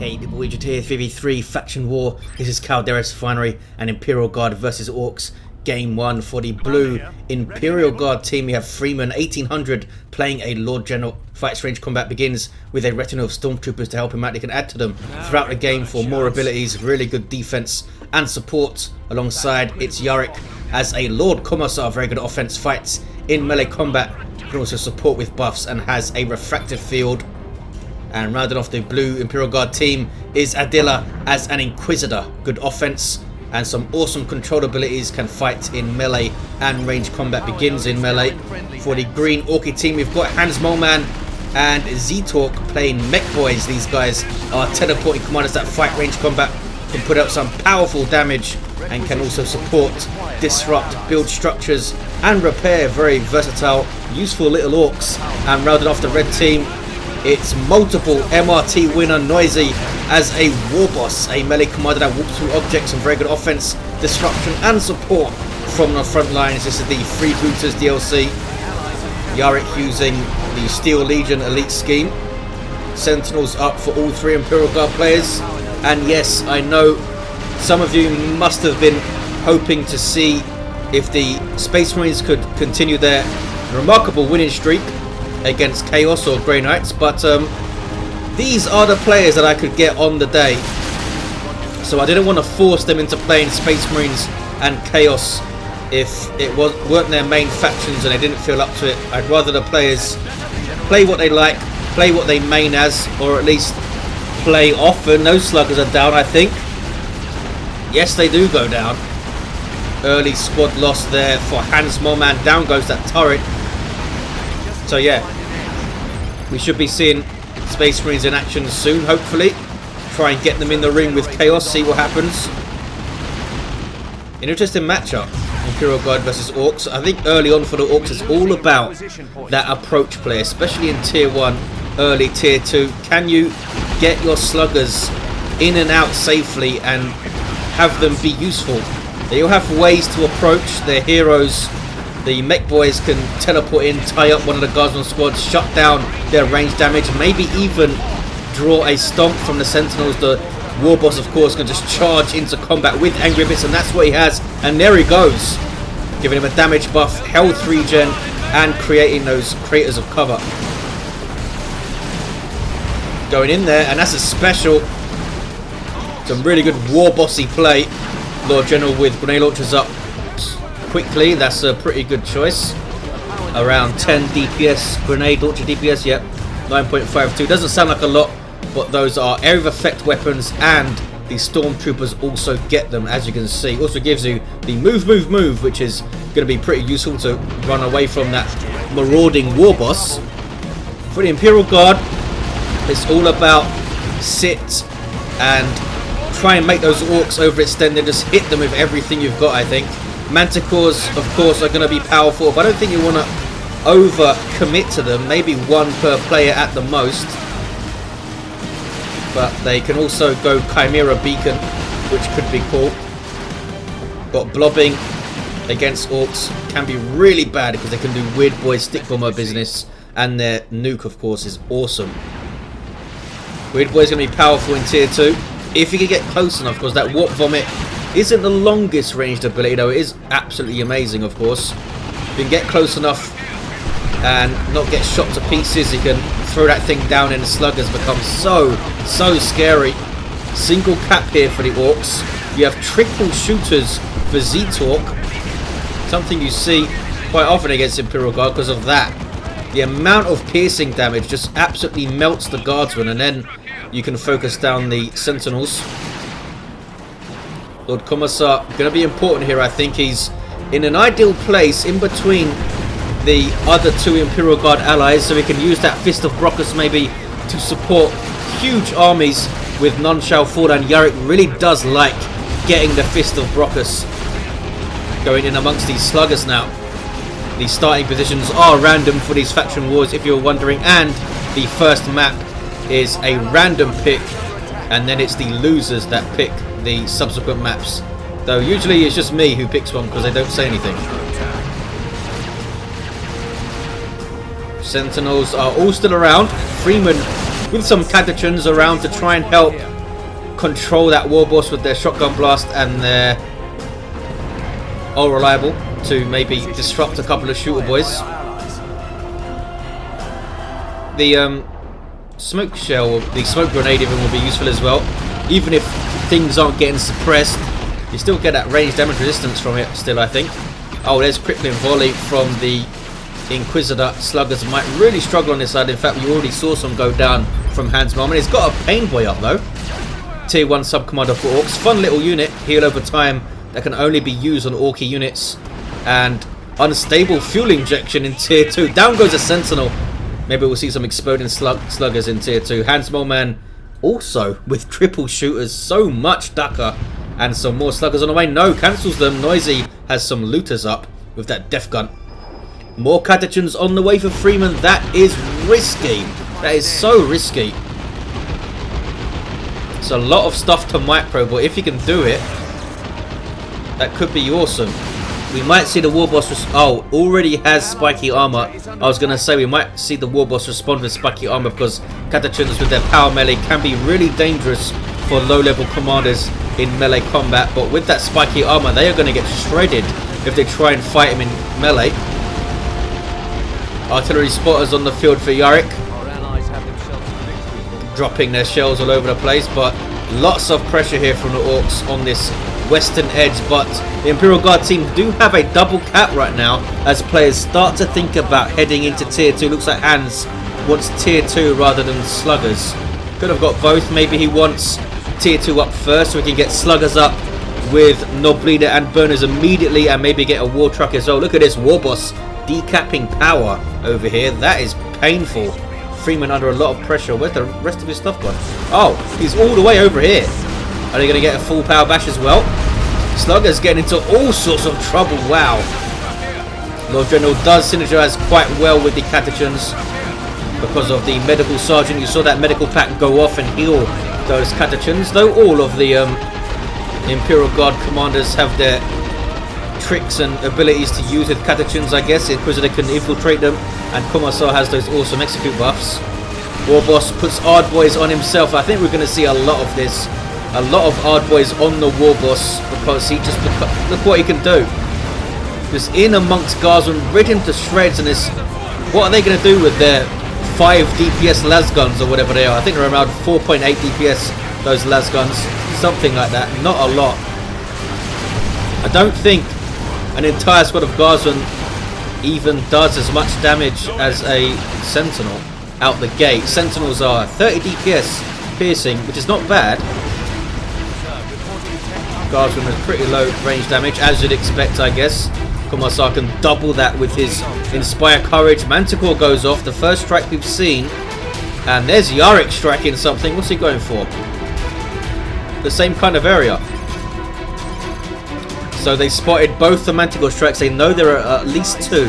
Hey people, we here 3v3 faction war. This is Calderis Refinery and Imperial Guard versus Orks. Game 1 for the blue Imperial Guard team. We have Freeman 1800 playing a Lord General. Fights range combat begins with a retinue of stormtroopers to help him out. They can add to them throughout the game for more abilities, really good defense and support. Alongside it's Yarrick as a Lord Commissar, very good offense, fights in melee combat, can also support with buffs and has a refractive field. And rounding off the blue Imperial Guard team is Adila as an Inquisitor. Good offense and some awesome control abilities, can fight in melee and range combat begins in melee. For the green Orky team, we've got HansMoleman and zeetorq playing Mekboys. These guys are teleporting commanders that fight range combat, can put out some powerful damage and can also support, disrupt, build structures and repair. Very versatile, useful little orcs. And rounding off the red team, it's multiple MRT winner Noisy as a Warboss, a melee commander that walks through objects and very good offense, disruption and support from the front lines. This is the Freebooters DLC. Yarrick using the Steel Legion elite scheme. Sentinels up for all three Imperial Guard players. And yes, I know some of you must have been hoping to see if the Space Marines could continue their remarkable winning streak against Chaos or Grey Knights, but these are the players that I could get on the day, so I didn't want to force them into playing Space Marines and Chaos if it weren't their main factions and they didn't feel up to it. I'd rather the players play what they like, play what they main as, or at least play often. Those sluggers are down, I think. Yes, they do go down. Early squad loss there for HansMoleman. Down goes that turret. So yeah, we should be seeing Space Marines in action soon, hopefully. Try and get them in the ring with Chaos, see what happens. An interesting matchup, Imperial Guard versus Orks. I think early on for the Orks it's all about that approach play, especially in Tier 1, early Tier 2. Can you get your sluggers in and out safely and have them be useful? They'll have ways to approach their heroes. The Mekboys can teleport in, tie up one of the Guardsman squads, shut down their range damage, maybe even draw a stomp from the Sentinels. The Warboss, of course, can just charge into combat with Angry Bits, and that's what he has. And there he goes, giving him a damage buff, health regen, and creating those craters of cover. Going in there, and that's a special. Some really good Warbossy play. Lord General with grenade launchers up quickly, that's a pretty good choice. Around 10 DPS, grenade launcher DPS, yep, 9.52. Doesn't sound like a lot, but those are area of effect weapons, and the stormtroopers also get them, as you can see. Also gives you the move, which is going to be pretty useful to run away from that marauding Warboss. For the Imperial Guard, it's all about sit and try and make those orcs overextended. Just hit them with everything you've got, I think. Manticores, of course, are going to be powerful, but I don't think you want to over-commit to them. Maybe one per player at the most. But they can also go Chimera Beacon, which could be cool. But blobbing against Orks can be really bad because they can do weird boy stick bomber business, and their nuke, of course, is awesome. Weird boy is going to be powerful in Tier 2. If you can get close enough, because that Warp Vomit isn't the longest ranged ability, though it is absolutely amazing, of course. You can get close enough and not get shot to pieces. You can throw that thing down, and the sluggers become so scary. Single cap here for the Orks. You have triple shooters for zeetorq, something you see quite often against Imperial Guard because of that. The amount of piercing damage just absolutely melts the Guardsman, and then you can focus down the Sentinels. Lord Commissar going to be important here. I think he's in an ideal place in between the other two Imperial Guard allies, so he can use that Fist of Brockus maybe to support huge armies with none shall fall. And Yarrick really does like getting the Fist of Brockus going in amongst these sluggers now. The starting positions are random for these faction wars, if you're wondering, and the first map is a random pick, and then it's the losers that pick the subsequent maps, though usually it's just me who picks one because they don't say anything. Sentinels are all still around. Freeman with some catachans around to try and help control that Warboss with their shotgun blast and their all reliable to maybe disrupt a couple of shooter boys. The smoke shell, the smoke grenade even will be useful as well. Even if things aren't getting suppressed, you still get that range damage resistance from it still, I think. Oh, there's crippling volley from the Inquisitor. Sluggers might really struggle on this side. In fact, we already saw some go down from HansMoleman. He's got a pain boy up though. Tier 1 sub-commander for Orks. Fun little unit, heal over time, that can only be used on Orky units. And unstable fuel injection in Tier 2. Down goes a Sentinel. Maybe we'll see some exploding sluggers in Tier 2. HansMoleman also with triple shooters. So much Ducker. And some more sluggers on the way. No, cancels them. Noisy has some looters up with that death gun. More catechins on the way for Freeman. That is risky. That is so risky. It's a lot of stuff to micro, but if you can do it, that could be awesome. We might see the Warboss... Oh, already has spiky armor. I was going to say we might see the Warboss respond with spiky armor because catechins with their power melee can be really dangerous for low-level commanders in melee combat. But with that spiky armor, they are going to get shredded if they try and fight him in melee. Artillery spotters on the field for Yarrick. Dropping their shells all over the place, but lots of pressure here from the Orks on this western edge. But the Imperial Guard team do have a double cap right now as players start to think about heading into Tier 2. Looks like Hans wants Tier 2 rather than sluggers. Could have got both. Maybe he wants Tier 2 up first so we can get sluggers up with Knob Bleeder and Burners immediately and maybe get a war truck as well. Look at this Warboss decapping power over here. That is painful. Freeman under a lot of pressure. Where's the rest of his stuff gone? Oh, he's all the way over here. Are they going to get a full power bash as well? Slugger's getting into all sorts of trouble. Wow. Lord General does synergize quite well with the catechins because of the medical sergeant. You saw that medical pack go off and heal those catechins. Though all of the Imperial Guard commanders have their tricks and abilities to use with catechins, I guess. Inquisitor can infiltrate them, and Commissar has those awesome execute buffs. Warboss puts Ard Boys on himself. I think we're going to see a lot of this. A lot of Ard Boys on the Warboss because he just... Look what he can do. Just in amongst Guardsmen, rid him to shreds, and this... What are they going to do with their 5 DPS las guns or whatever they are? I think they're around 4.8 DPS, those las guns. Something like that. Not a lot. I don't think an entire squad of Guardsmen even does as much damage as a Sentinel out the gate. Sentinels are 30 DPS piercing, which is not bad. Guardsman has pretty low range damage, as you'd expect, I guess. Commissar can double that with his Inspire Courage. Manticore goes off, the first strike we've seen. And there's Yarrick striking something. What's he going for? The same kind of area. So they spotted both the Manticore strikes. They know there are at least 2.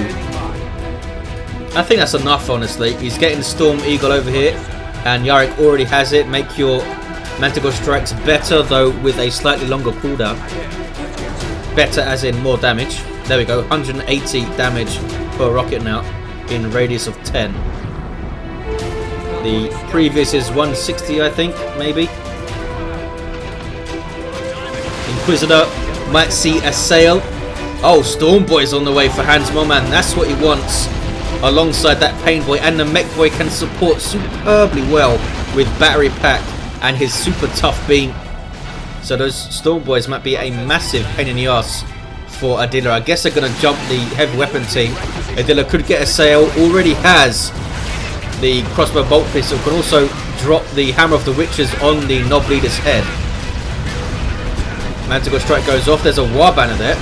I think that's enough, honestly. He's getting Storm Eagle over here, and Yarrick already has it. Make your Manticore strikes better, though, with a slightly longer cooldown. Better as in more damage. There we go, 180 damage per rocket now in radius of 10. The previous is 160, I think, maybe. Inquisitor might see a sail. Oh, Storm Boy's on the way for HansMoleman. That's what he wants. Alongside that Pain Boy, and the Mekboy can support superbly well with Battery Pack and his super tough beam. So those Storm Boys might be a massive pain in the ass for Adila. I guess they're going to jump the heavy weapon team. Adila could get a sail. Already has the crossbow bolt pistol. Can also drop the Hammer of the Witches on the Knob Leader's head. Manticore strike goes off. There's a war banner there.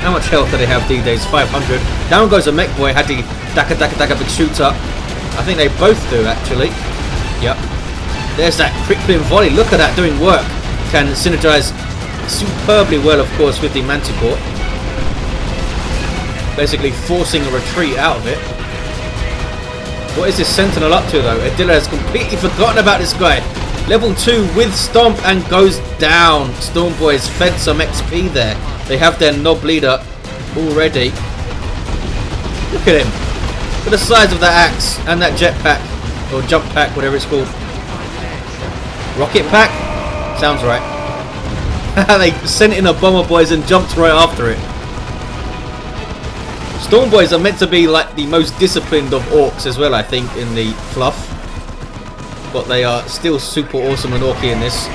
How much health do they have these days? 500. Down goes a Mekboy. Had the Daka big shooter. I think they both do, actually. Yep. There's that crippling volley. Look at that doing work. Can synergize superbly well, of course, with the Manticore. Basically forcing a retreat out of it. What is this Sentinel up to, though? Adila has completely forgotten about this guy. Level 2 with Stomp and goes down. Storm Boys fed some XP there. They have their Knob Leader already. Look at him. Look at the size of that axe and that jetpack. Or jump pack, whatever it's called. Rocket pack. Sounds right. They sent in a bomber, boys, and jumped right after it. Storm boys are meant to be like the most disciplined of orcs as well, I think, in the fluff. But they are still super awesome and orky in this.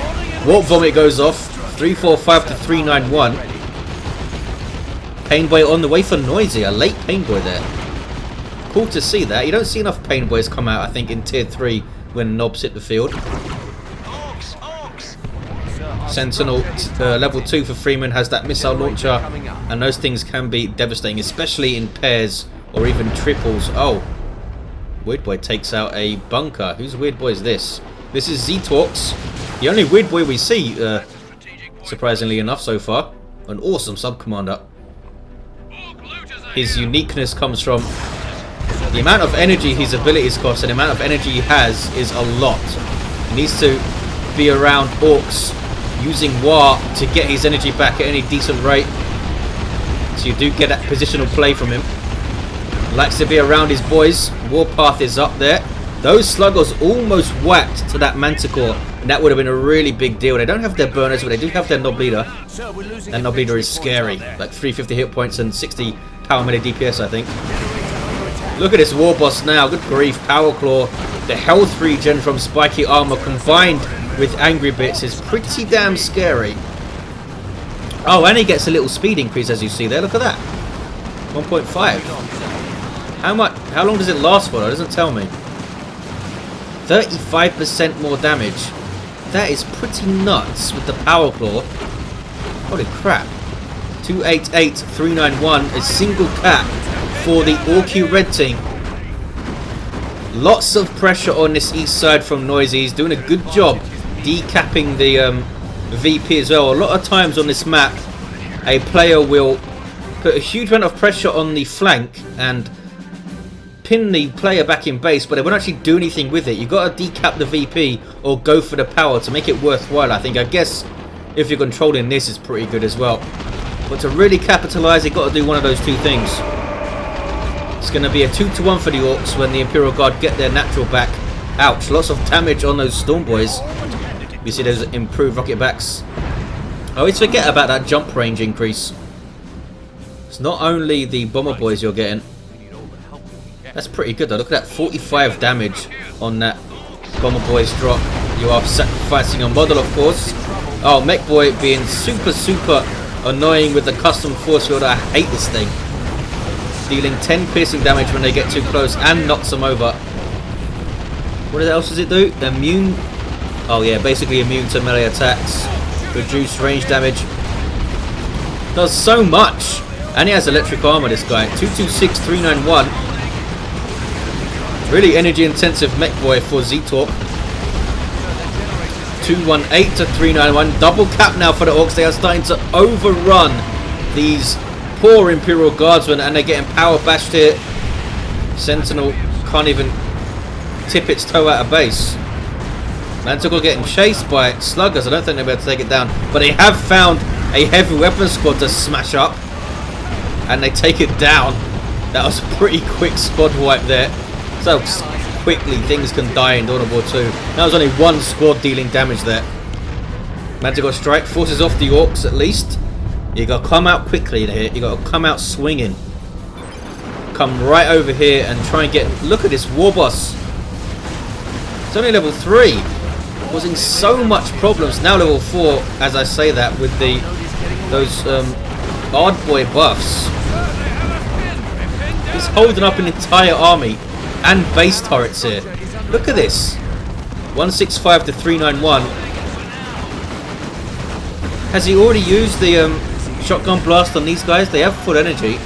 Warp vomit goes off. 345 to 391. Painboy on the way for Noisy. A late Painboy there. Cool to see that. You don't see enough Painboys come out, I think, in tier 3 when knobs hit the field. Sentinel level 2 for Freeman has that missile launcher, and those things can be devastating, especially in pairs or even triples. Oh, Weird Boy takes out a bunker. Whose Weird Boy is this? This is zeetorq's. The only Weird Boy we see, surprisingly enough so far. An awesome sub-commander. His uniqueness comes from the amount of energy his abilities cost, and the amount of energy he has is a lot. He needs to be around orcs using WAAAGH to get his energy back at any decent rate. So you do get that positional play from him. Likes to be around his boys. Warpath is up there. Those sluggers almost whacked to that manticore, and that would have been a really big deal. They don't have their burners, but they do have their knob leader. That knob leader is scary. Like 350 hit points and 60 power melee DPS, I think. Look at this Warboss now. Good grief. Power Claw. The health regen from spiky armor combined with angry bits is pretty damn scary. Oh, and he gets a little speed increase, as you see there. Look at that. 1.5. How long does it last for? It doesn't tell me. 35% more damage. That is pretty nuts with the Power Claw. Holy crap. 288, 391. A single cap for the Orky red team. Lots of pressure on this east side from Noisy. He's doing a good job decapping the VP as well. A lot of times on this map, a player will put a huge amount of pressure on the flank and pin the player back in base, but they won't actually do anything with it. You've got to decap the VP or go for the power to make it worthwhile, I think. I guess if you're controlling this, it's pretty good as well. But to really capitalize, you've got to do one of those two things. It's going to be a 2-1 for the Orcs when the Imperial Guard get their natural back. Ouch, lots of damage on those Storm Boys. You see those improved rocket backs. I always forget about that jump range increase. It's not only the Bomber Boys you're getting. That's pretty good though. Look at that, 45 damage on that Bomber Boys drop. You are sacrificing a model, of course. Oh, Mekboy being super annoying with the custom force field. I hate this thing. Dealing 10 piercing damage when they get too close and knocks them over. What else does it do? Immune. Oh yeah, basically immune to melee attacks. Reduced range damage. Does so much. And he has electric armor, this guy. 226, 391. Really energy intensive Mekboy for zeetorq. 218 to 391. Double cap now for the Orcs. They are starting to overrun these poor Imperial Guardsmen, and they're getting power bashed here. Sentinel can't even tip its toe out of base. Manticore getting chased by sluggers. I don't think they'll be able to take it down, but they have found a heavy weapon squad to smash up, and they take it down. That was a pretty quick squad wipe there. So quickly things can die in Dawn of War 2. That was only one squad dealing damage there. Manticore strike forces off the Orcs at least. You got to come out quickly here. You got to come out swinging. Come right over here and try and get. Look at this Warboss. It's only level 3, causing so much problems. Now level 4, as I say that, with those Odd Boy buffs. He's holding up an entire army and base turrets here. Look at this. 165 to 391. Has he already used the shotgun blast on these guys? They have full energy.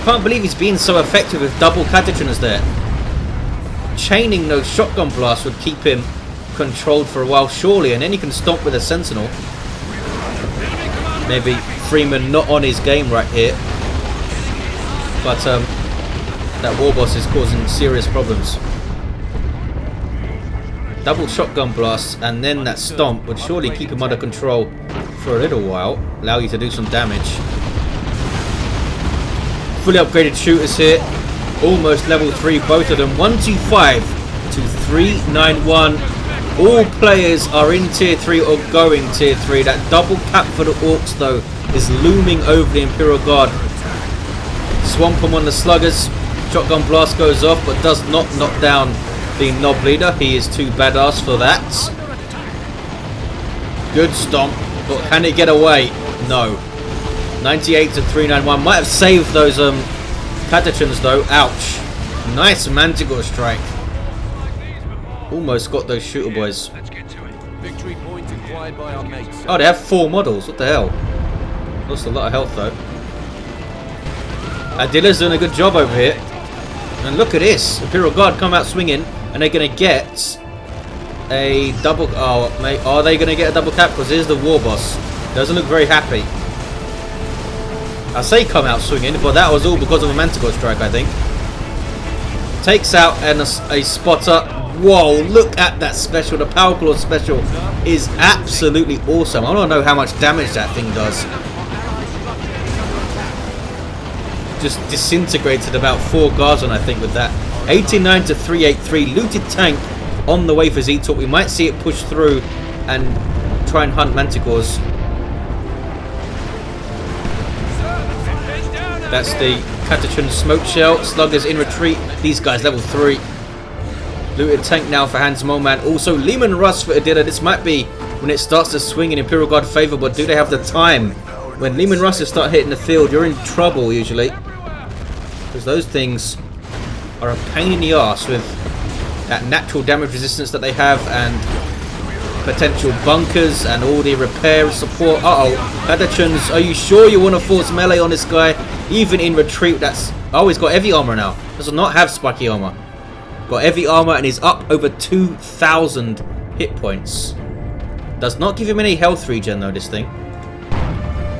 Can't believe he's being so effective with double catechiners there. Chaining those shotgun blasts would keep him controlled for a while, surely, and then he can stomp with a sentinel. Maybe Freeman not on his game right here, but that Warboss is causing serious problems. Double shotgun blast and then that stomp would surely keep him under control for a little while, allow you to do some damage. Fully upgraded shooters here, almost level 3, both of them. 125 to 391. All players are in tier 3 or going tier 3. That double cap for the Orks though is looming over the Imperial Guard. Swamp them on the sluggers. Shotgun blast goes off but does not knock down the Nob leader. He is too badass for that. Good stomp, but can it get away? No. 98 to 391. Might have saved those Catachans though. Ouch. Nice Manticore strike. Almost got those shooter boys. Oh, they have 4 models. What the hell? Lost a lot of health though. Adila's doing a good job over here. And look at this. Imperial Guard come out swinging and they're going to get a double... Oh, mate, are they going to get a double cap? Because here's the Warboss. Doesn't look very happy. I say come out swinging, but that was all because of a Manticore strike, I think. Takes out a spotter. Whoa, look at that special. The Power Claw special is absolutely awesome. I don't know how much damage that thing does. Just disintegrated about 4 guards on, I think, with that. 89 to 383. Looted tank on the way for zeetorq. We might see it push through and try and hunt Manticores. That's the Catachan smoke shell. Sluggers in retreat. These guys level 3. Looted tank now for HansMoleman. Also Leman Russ for Adila. This might be when it starts to swing in Imperial Guard favour, but do they have the time? When Leman Russes start hitting the field, you're in trouble usually. Because those things are a pain in the arse with that natural damage resistance that they have and potential bunkers and all the repair support. Catachans, are you sure you want to force melee on this guy? Even in retreat, that's... Oh, he's got heavy armor now. Does not have spiky armor. Got heavy armor and is up over 2,000 hit points. Does not give him any health regen though, this thing.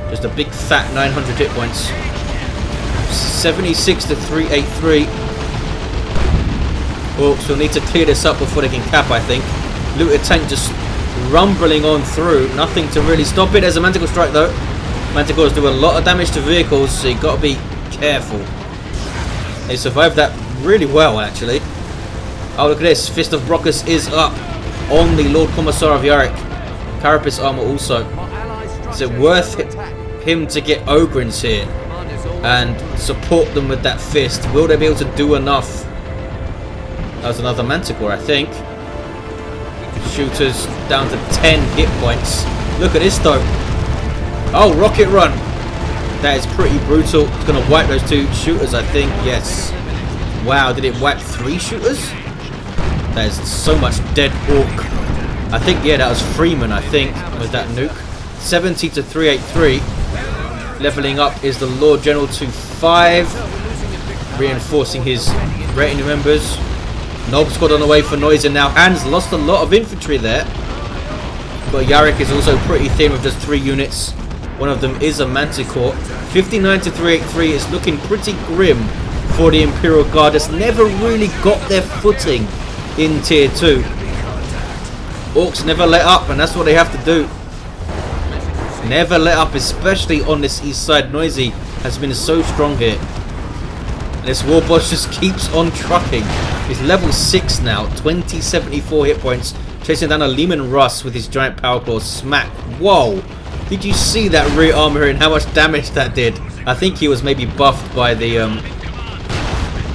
Just a big fat 900 hit points. 76 to 383. Orks will need to clear this up before they can cap, I think. Looted tank just rumbling on through. Nothing to really stop it. There's a Manticore strike though. Manticores do a lot of damage to vehicles, so you got to be careful. They survived that really well, actually. Oh, look at this. Fist of Brockus is up on the Lord Commissar of Yarrick. Carapace armor also. Is it worth him to get Ogrins here and support them with that fist? Will they be able to do enough? That was another Manticore, I think. Shooters down to 10 hit points. Look at this though. Oh, rocket run. That is pretty brutal. It's going to wipe those 2 shooters, I think. Yes. Wow, did it wipe 3 shooters? That is so much dead Ork. I think, yeah, that was Freeman, I think, with that nuke. 70 to 383. Leveling up is the Lord General to 5. Reinforcing his retinue members. Nob squad on the way for noise, and now Hans lost a lot of infantry there. But Yarrick is also pretty thin with just 3 units. One of them is a Manticore. 59 to 383 is looking pretty grim for the Imperial Guard. It's never really got their footing in tier 2. Orks never let up, and that's what they have to do. Never let up, especially on this east side. Noisy has been so strong here. And this Warboss just keeps on trucking. He's level 6 now, 2074 hit points. Chasing down a Leman Russ with his giant power claw. Smack. Whoa. Did you see that rear armor here and how much damage that did? I think he was maybe buffed by the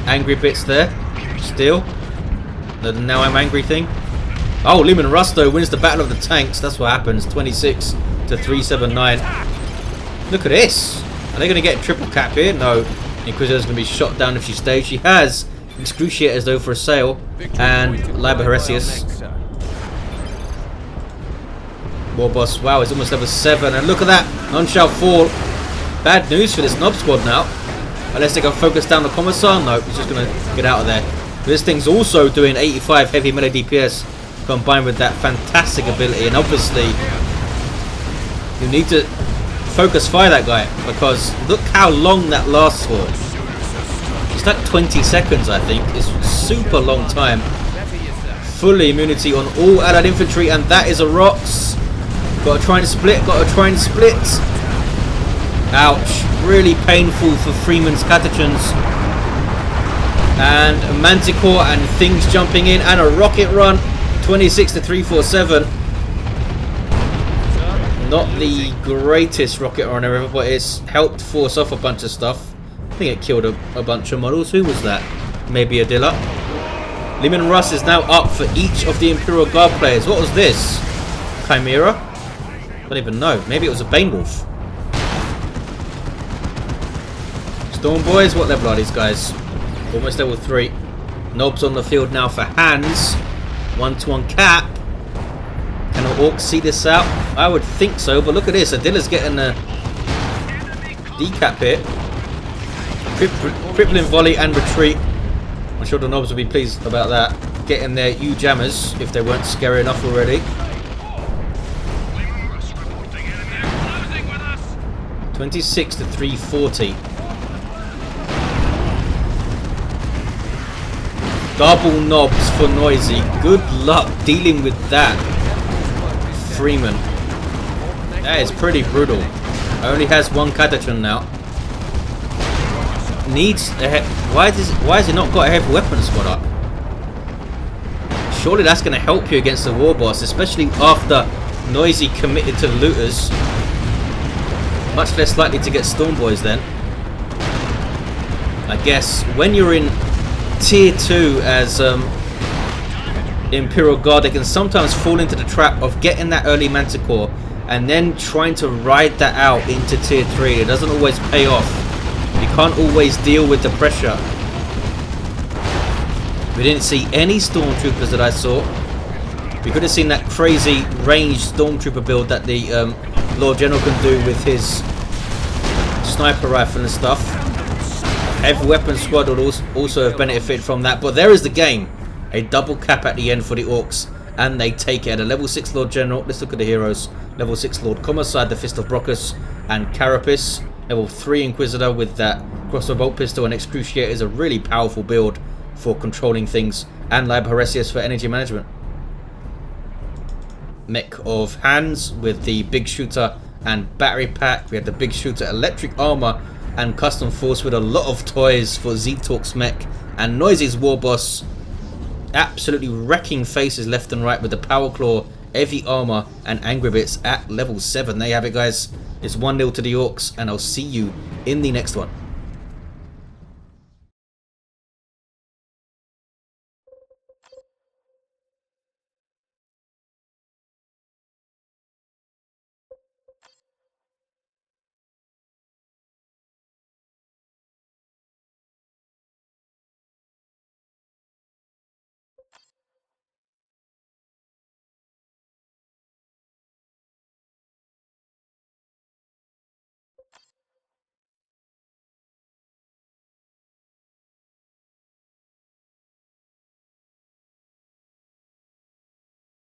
angry bits there. Still. The now I'm angry thing. Oh, Leman Russ though wins the battle of the tanks. That's what happens. 26 to 379. Look at this. Are they going to get a triple cap here? No. Inquisitor's going to be shot down if she stays. She has Excruciators though for a sail. And Liber Heresius. Warboss, wow, he's almost level 7. And look at that. None shall fall. Bad news for this Nob squad now. Unless they can focus down the Commissar. No, he's just going to get out of there. This thing's also doing 85 heavy melee DPS combined with that fantastic ability. And obviously, you need to focus fire that guy, because look how long that lasts for. It's like 20 seconds, I think. It's a super long time. Fully immunity on all allied infantry, and that is a Rocks. Gotta try and split, gotta try and split. Ouch. Really painful for Freeman's Catachans. And a Manticore and things jumping in, and a rocket run. 26 to 347. Not the greatest rocket runner ever, but it's helped force off a bunch of stuff. I think it killed a bunch of models. Who was that? Maybe Adila. Lehman Russ is now up for each of the Imperial Guard players. What was this? Chimera? I don't even know. Maybe it was a Bane Wolf. Storm Boys, what level are these guys? Almost level 3. Knobs on the field now for Hans. 1-to-1 cap. Can the Orcs see this out? I would think so, but look at this. Adila's getting a decap hit. Crippling volley and retreat. I'm sure the Knobs will be pleased about that. Getting their U-jammers if they weren't scary enough already. 26 to 340. Double knobs for Noisy. Good luck dealing with that, Freeman. That is pretty brutal. Only has one Catachan now. Needs a why has it not got a heavy weapon squad up? Surely that's going to help you against the Warboss, especially after Noisy committed to looters. Much less likely to get Storm Boys then. I guess when you're in Tier 2 as Imperial Guard, they can sometimes fall into the trap of getting that early Manticore and then trying to ride that out into Tier 3. It doesn't always pay off. You can't always deal with the pressure. We didn't see any Stormtroopers that I saw. We could have seen that crazy ranged Stormtrooper build that the Lord General can do with his sniper rifle and stuff. Heavy weapon squad would also have benefited from that, but there is the game. A double cap at the end for the Orcs, and they take it at a level 6 Lord General. Let's look at the heroes. Level 6 Lord Commissar, the Fist of Brockus, and Carapace. Level 3 Inquisitor with that crossbow bolt pistol and Excruciator is a really powerful build for controlling things, and Lib Heresius for energy management. Mech of Hans with the big shooter and battery pack. We had the big shooter electric armor and custom force with a lot of toys for zeetorq's mech, and Noisy's Warboss absolutely wrecking faces left and right with the power claw, heavy armor and angry bits at level 7. There you have it, guys. It's 1-0 to the Orcs, and I'll see you in the next one.